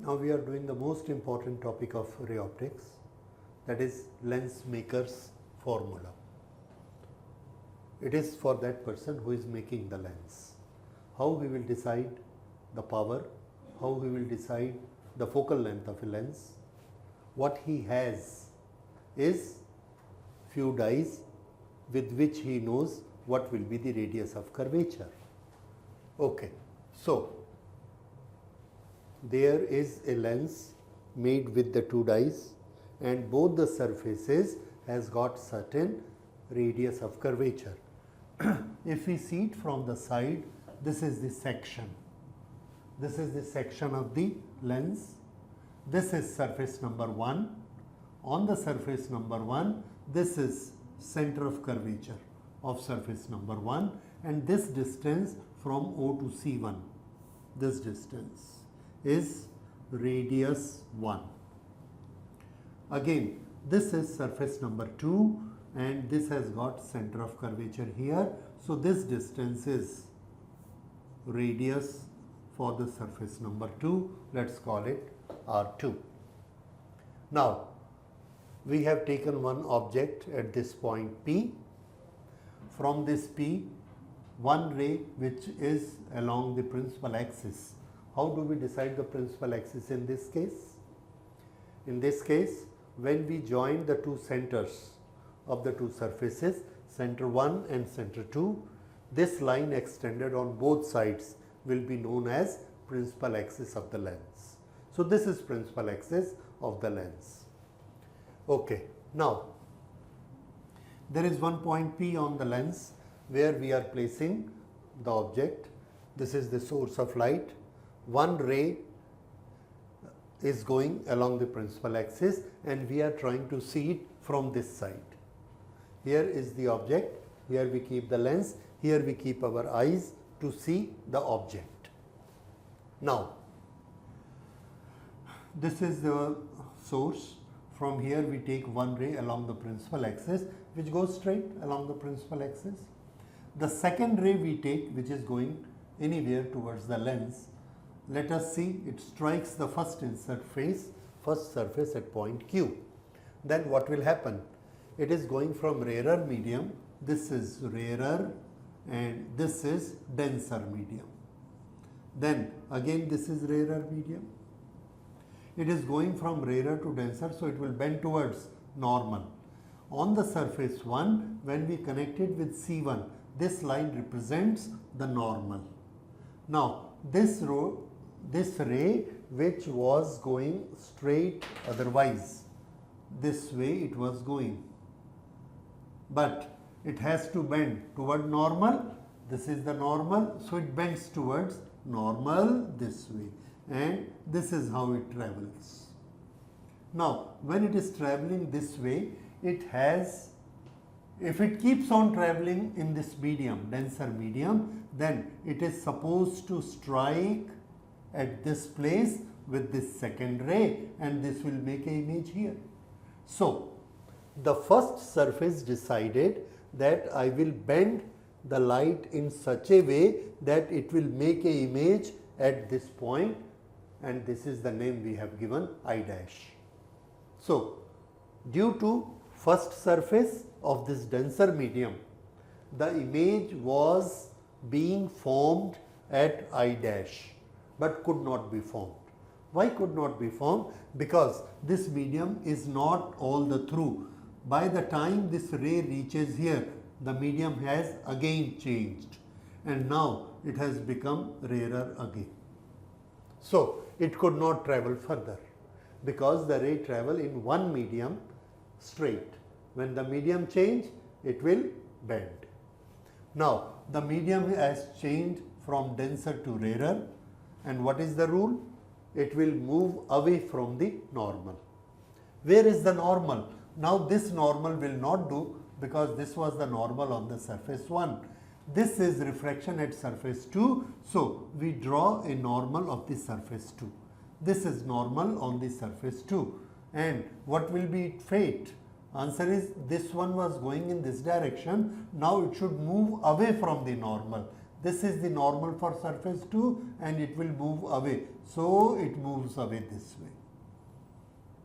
Now we are doing the most important topic of ray optics, that is lens maker's formula. It is for that person who is making the lens. How he will decide the power, how he will decide the focal length of a lens. What he has is few dies with which he knows what will be the radius of curvature. Okay, so there is a lens made with the two dies and both the surfaces has got certain radius of curvature. If we see it from the side, this is the section. This is the section of the lens. This is surface number 1. On the surface number 1, this is center of curvature of surface number 1, and this distance from O to C1, this distance is radius 1. Again, this is surface number 2 and this has got center of curvature here. So this distance is radius for the surface number 2. Let's call it R2. Now, we have taken one object at this point P. From this P, one ray which is along the principal axis. How do we decide the principal axis in this case? In this case, when we join the two centers of the two surfaces, center 1 and center 2, this line extended on both sides will be known as principal axis of the lens. So this is principal axis of the lens. Okay, now there is one point P on the lens where we are placing the object. This is the source of light. One ray is going along the principal axis and we are trying to see it from this side. Here is the object, here we keep the lens, here we keep our eyes to see the object. Now, this is the source. From here we take one ray along the principal axis which goes straight along the principal axis. The second ray we take which is going anywhere towards the lens. Let us see, it strikes the first insert face, first surface at point Q. Then what will happen? It is going from rarer medium, this is rarer and this is denser medium. Then again this is rarer medium. It is going from rarer to denser, so it will bend towards normal. On the surface 1, when we connect it with C1, this line represents the normal. Now this ray which was going straight otherwise, this way it was going, but it has to bend toward normal. This is the normal, so it bends towards normal this way, and this is how it travels. Now when it is traveling this way, it has, if it keeps on traveling in this medium, denser medium, then it is supposed to strike at this place with this second ray and this will make an image here. So the first surface decided that I will bend the light in such a way that it will make an image at this point, and this is the name we have given I dash. So due to first surface of this denser medium, the image was being formed at I dash but could not be formed. Why could not be formed? Because this medium is not all the through. By the time this ray reaches here, the medium has again changed and now it has become rarer again. So it could not travel further because the ray travel in one medium straight. When the medium change, it will bend. Now the medium has changed from denser to rarer, and what is the rule? It will move away from the normal. Where is the normal? Now this normal will not do because this was the normal on the surface 1. This is refraction at surface 2, so we draw a normal of the surface 2. This is normal on the surface 2, and what will be its fate? Answer is, this one was going in this direction, now it should move away from the normal. This is the normal for surface 2 and it will move away. So it moves away this way.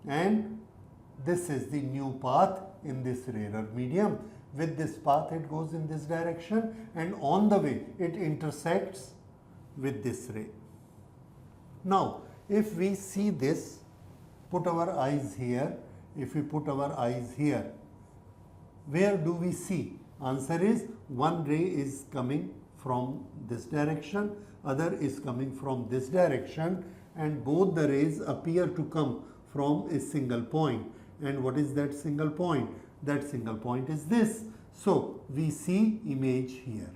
And this is the new path in this rarer medium. With this path it goes in this direction and on the way it intersects with this ray. Now if we see this, put our eyes here. If we put our eyes here, where do we see? Answer is one ray is coming from this direction, other is coming from this direction, and both the rays appear to come from a single point. And what is that single point? That single point is this. So we see image here.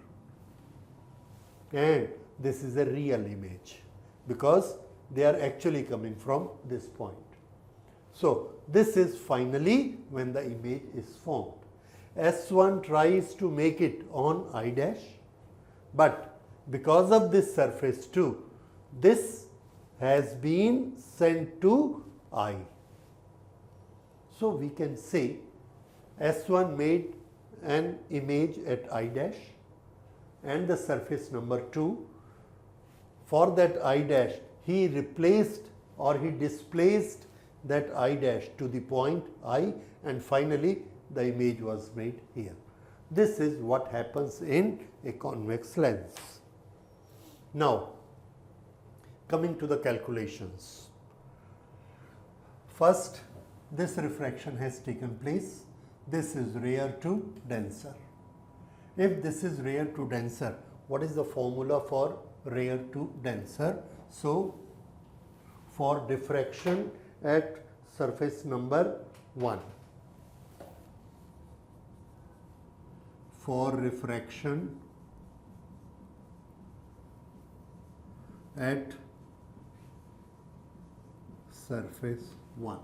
And this is a real image because they are actually coming from this point. So this is finally when the image is formed. S1 tries to make it on I dash, but because of this surface 2, this has been sent to I. So we can say S1 made an image at I dash and the surface number 2. For that I dash, he replaced or he displaced that I dash to the point I, and finally the image was made here. This is what happens in a convex lens. Now coming to the calculations. First, this refraction has taken place. This is rare to denser. If this is rare to denser, what is the formula for rare to denser? So for diffraction at surface number 1, for refraction at surface 1,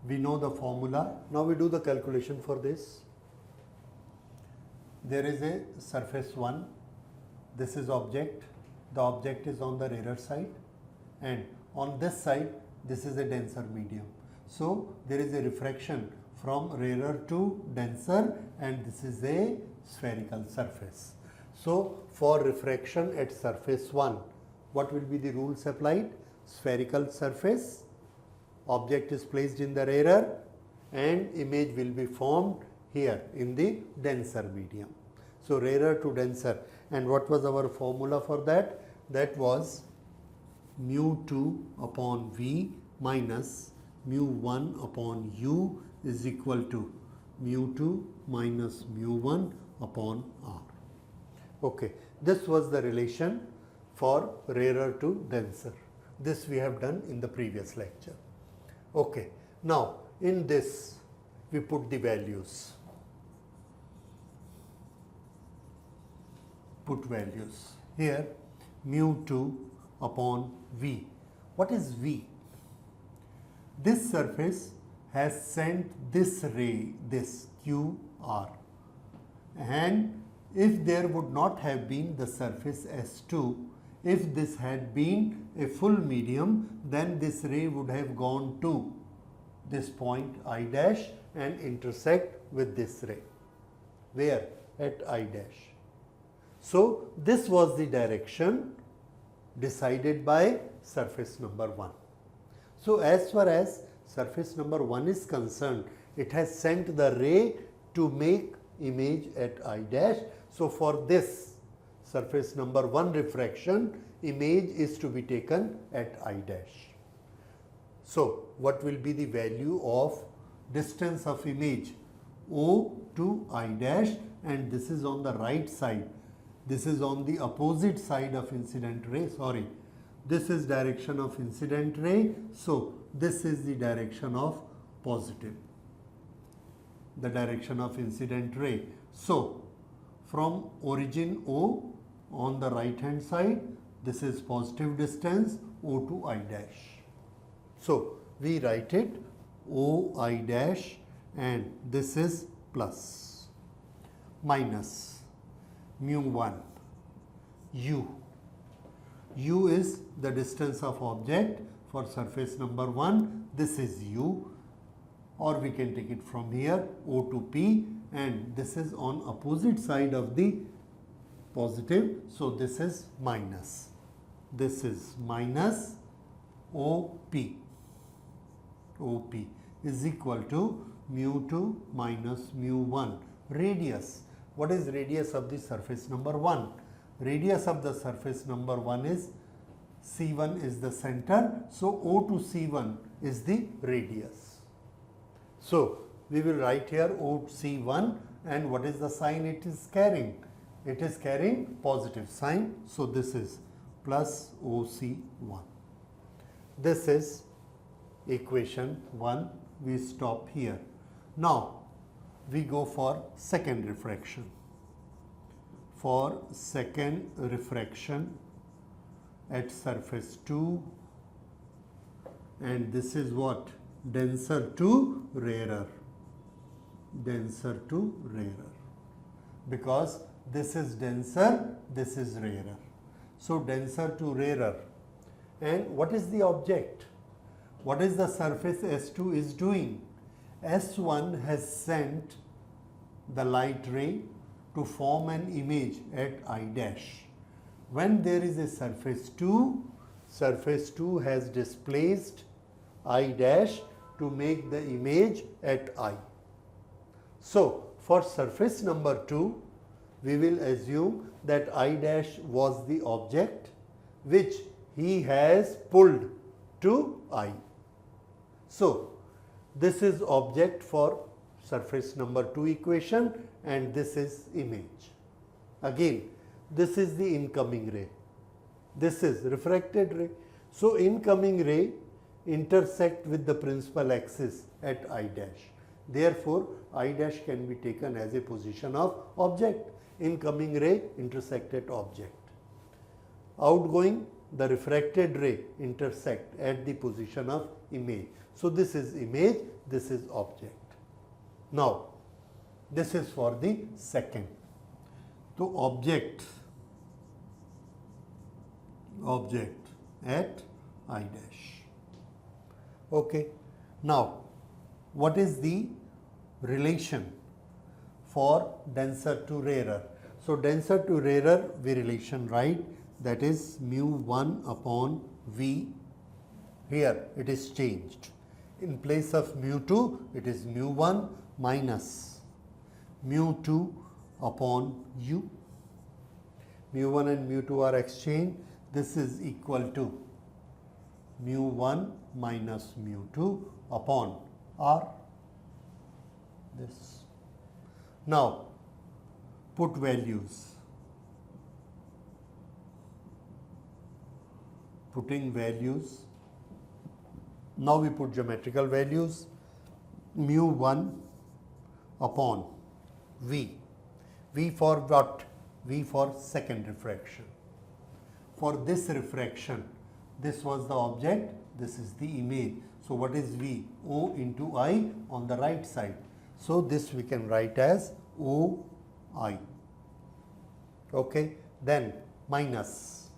we know the formula. Now we do the calculation for this. There is a surface 1, this is object, the object is on the rarer side, and on this side this is a denser medium. So there is a refraction from rarer to denser, and this is a spherical surface. So for refraction at surface 1, what will be the rules applied? Spherical surface, object is placed in the rarer and image will be formed here in the denser medium. So rarer to denser, and what was our formula for that? That was mu2 upon V minus mu1 upon U is equal to mu2 minus mu1 upon R. Okay, this was the relation for rarer to denser. This we have done in the previous lecture. Okay, now in this we put the values. Put values. Here mu2 upon V. What is V? This surface has sent this ray, this QR, and if there would not have been the surface S2, if this had been a full medium, then this ray would have gone to this point I dash and intersect with this ray. Where? At I dash. So this was the direction decided by surface number 1. So as far as surface number 1 is concerned, it has sent the ray to make image at I dash. So for this surface number 1 refraction, image is to be taken at I dash. So what will be the value of distance of image O to I dash, and this is on the right side. This is on the opposite side of incident ray, sorry. This is direction of incident ray, so this is the direction of positive, the direction of incident ray. So from origin O on the right hand side, this is positive distance O to I dash. So we write it O I dash, and this is plus minus mu1 U. U is the distance of object for surface number 1. This is U, or we can take it from here O to P, and this is on opposite side of the positive, so this is minus. This is minus OP. OP is equal to mu2 minus mu1. Radius. What is radius of the surface number 1? Radius of the surface number 1 is C1 is the center, so O to C1 is the radius. So we will write here OC1, and what is the sign it is carrying? It is carrying positive sign, so this is plus OC1. This is equation 1. We stop here. Now we go for second refraction. For second refraction at surface 2, and this is what? Denser to rarer. Denser to rarer. Because this is denser, this is rarer. So denser to rarer. And what is the object? What is the surface S2 is doing? S1 has sent the light ray to form an image at I dash. When there is a surface 2 has displaced I dash to make the image at I. So for surface number 2, we will assume that I dash was the object which he has pulled to I. So this is object for surface number 2 equation, and this is image. Again, this is the incoming ray. This is refracted ray. So incoming ray intersect with the principal axis at I dash. Therefore, I dash can be taken as a position of object. Incoming ray intersect at object. Outgoing, the refracted ray intersect at the position of image. So this is image, this is object. Now, this is for the second. So object at I dash. Okay. Now, what is the relation for denser to rarer? So denser to rarer, we relation write, that is mu1 upon V. Here it is changed. In place of mu2, it is mu1 minus mu2 upon U. Mu1 and mu2 are exchanged. This is equal to mu1 minus mu2 upon R. This. Now, put values. Putting values. Now we put geometrical values. Mu1 upon V. V for what? V for second refraction. For this refraction, this was the object, this is the image. So what is V? O into I on the right side. So this we can write as OI. Okay. Then minus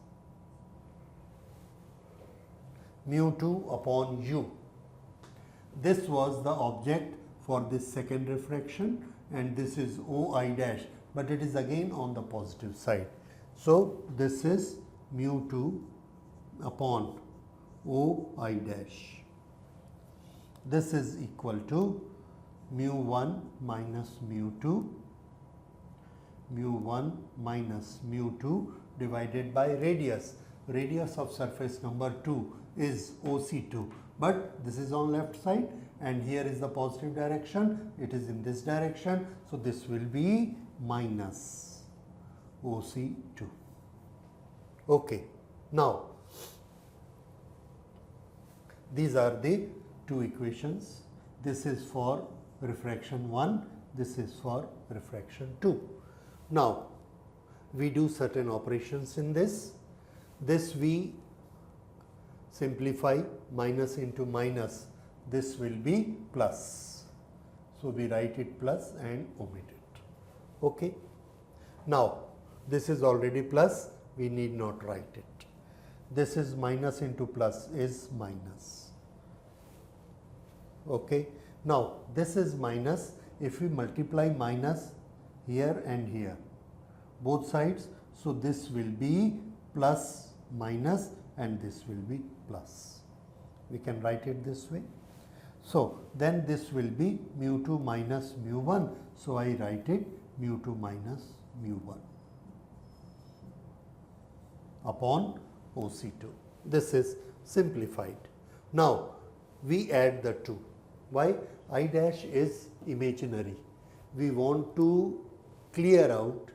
mu2 upon U. This was the object for this second refraction, and this is OI dash, but it is again on the positive side. So this is mu2 upon OI dash. This is equal to mu1 minus mu2, mu1 minus mu2 divided by radius. Radius of surface number 2 is OC2, but this is on left side and here is the positive direction, it is in this direction, so this will be minus OC2. Okay. Now, these are the two equations. This is for refraction 1, this is for refraction 2. Now, we do certain operations in this. This we simplify, minus into minus, this will be plus. So we write it plus and omit it. Okay. Now, this is already plus, we need not write it. This is minus into plus is minus. Okay. Now, this is minus if we multiply minus here and here, both sides, so this will be plus minus and this will be plus. We can write it this way. So then this will be mu2 minus mu1. So I write it mu2 minus mu1 upon OC2. This is simplified. Now we add the 2. Why? I dash is imaginary. We want to clear out,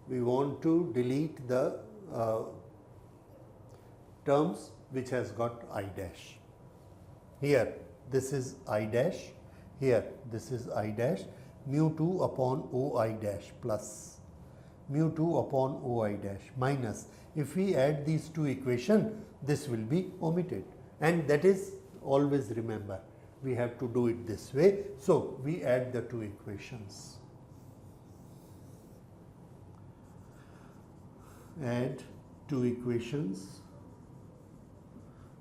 we want to delete the terms which has got I dash. Here this is I dash, here this is I dash, mu2 upon OI dash plus mu2 upon OI dash minus. If we add these two equations, this will be omitted, and that is always remember, we have to do it this way. So we add the two equations. Add two equations.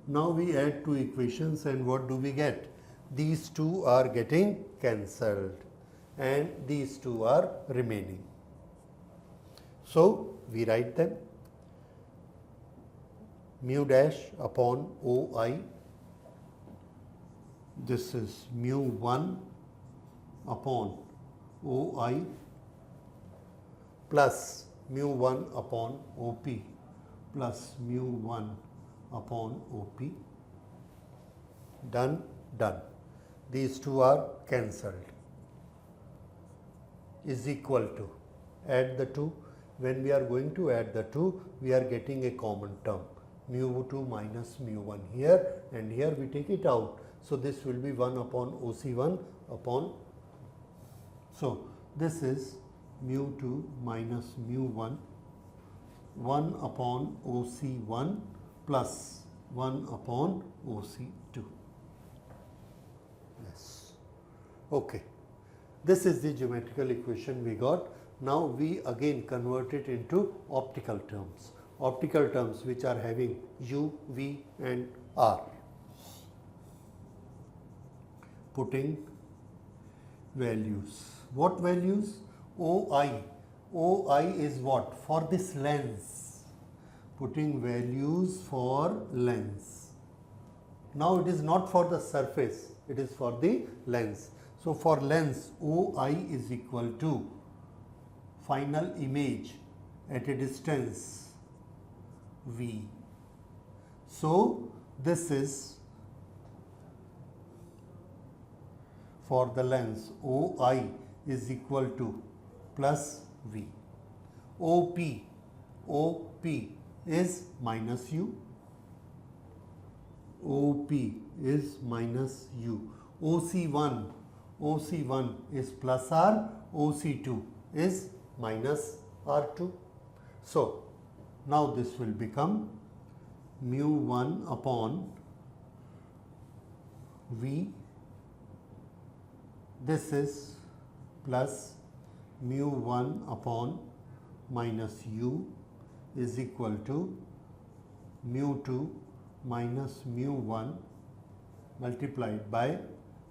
Now we add two equations and what do we get? These two are getting cancelled and these two are remaining. So we write them. Mu dash upon OI, this is mu1 upon OI plus mu1 upon OP plus mu1 upon OP. Done, done. These two are cancelled. Is equal to, add the two. When we are going to add the two, we are getting a common term, mu2 minus mu1 here, and here we take it out. So this will be 1 upon OC1 upon, so this is mu2 minus mu1, 1 upon OC1 plus 1 upon OC2. Yes. Okay. This is the geometrical equation we got. Now we again convert it into optical terms. Optical terms which are having U, V and R. Putting values. What values? OI. OI is what? For this lens. Putting values for lens. Now it is not for the surface, it is for the lens. So for lens, OI is equal to final image at a distance V. So this is for the lens, OI is equal to plus V. OP is minus U. OP is minus U. OC1 is plus R. OC2 is minus R2. So now this will become mu1 upon V. This is plus mu1 upon minus U is equal to mu2 minus mu1 multiplied by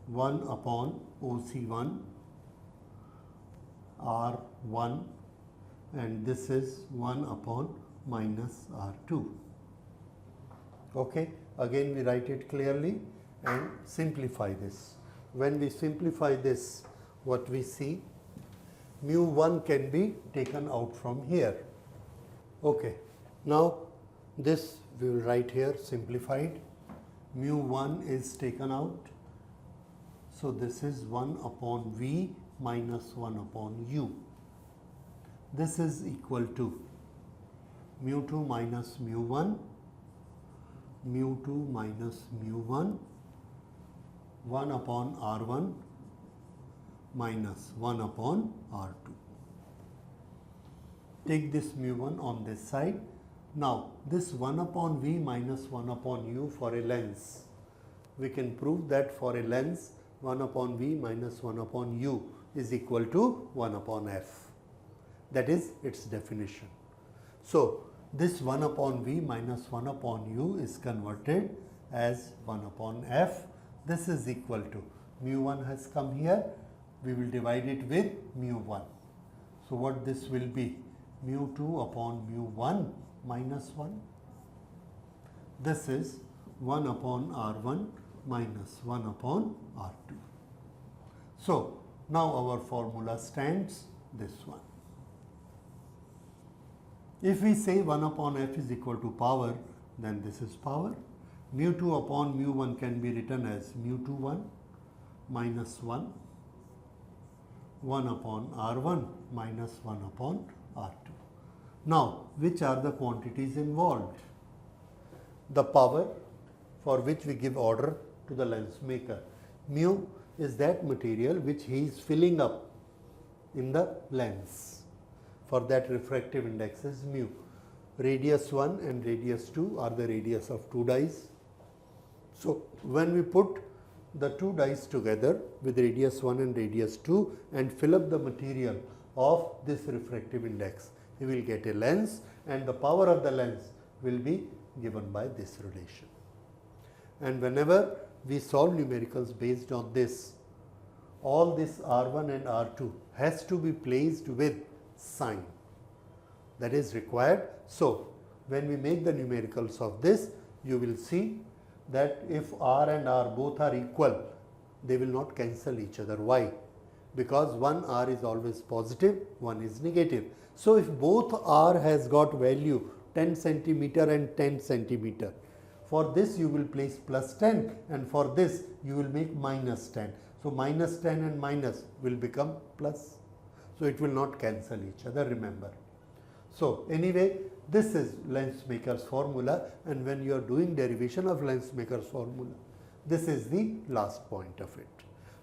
1 upon OC1 R1, and this is 1 upon minus R2. Okay, again we write it clearly and simplify this. When we simplify this, what we see, mu1 can be taken out from here. Okay, now this we will write here simplified. Mu1 is taken out. So this is 1 upon V minus 1 upon U. This is equal to mu2 minus mu1, mu2 minus mu1, 1 upon R1 minus 1 upon R2. Take this mu1 on this side. Now this 1 upon V minus 1 upon U for a lens. We can prove that for a lens 1 upon V minus 1 upon U is equal to 1 upon F. That is its definition. So this 1 upon V minus 1 upon U is converted as 1 upon F. This is equal to mu1 has come here, we will divide it with mu1. So what this will be? Mu2 upon mu1 minus 1. This is 1 upon R1 minus 1 upon R2. So now our formula stands this one. If we say 1 upon f is equal to power, then this is power. Mu2 upon mu1 can be written as mu21 minus 1, 1 upon R1 minus 1 upon R2. Now, which are the quantities involved? The power, for which we give order to the lens maker. Mu is that material which he is filling up in the lens. For that refractive index is mu. Radius 1 and radius 2 are the radius of two dies. So when we put the two dies together with radius 1 and radius 2 and fill up the material of this refractive index, we will get a lens, and the power of the lens will be given by this relation. And whenever we solve numericals based on this, all this R1 and R2 has to be placed with sign. That is required. So when we make the numericals of this, you will see that if R and R both are equal, they will not cancel each other. Why? Because one R is always positive, one is negative. So if both R has got value 10 centimeter and 10 centimeter, for this you will place plus 10, and for this you will make minus 10. So minus 10 and minus will become plus. So it will not cancel each other, remember. So anyway, this is lens maker's formula, and when you are doing derivation of lens maker's formula, this is the last point of it.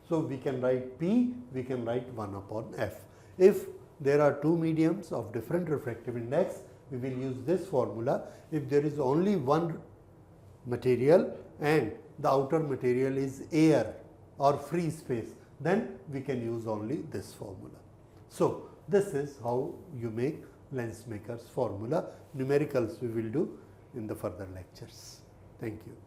So we can write P, we can write 1 upon F. If there are two mediums of different refractive index, we will use this formula. If there is only one material and the outer material is air or free space, then we can use only this formula. So this is how you make lens maker's formula. Numericals we will do in the further lectures. Thank you.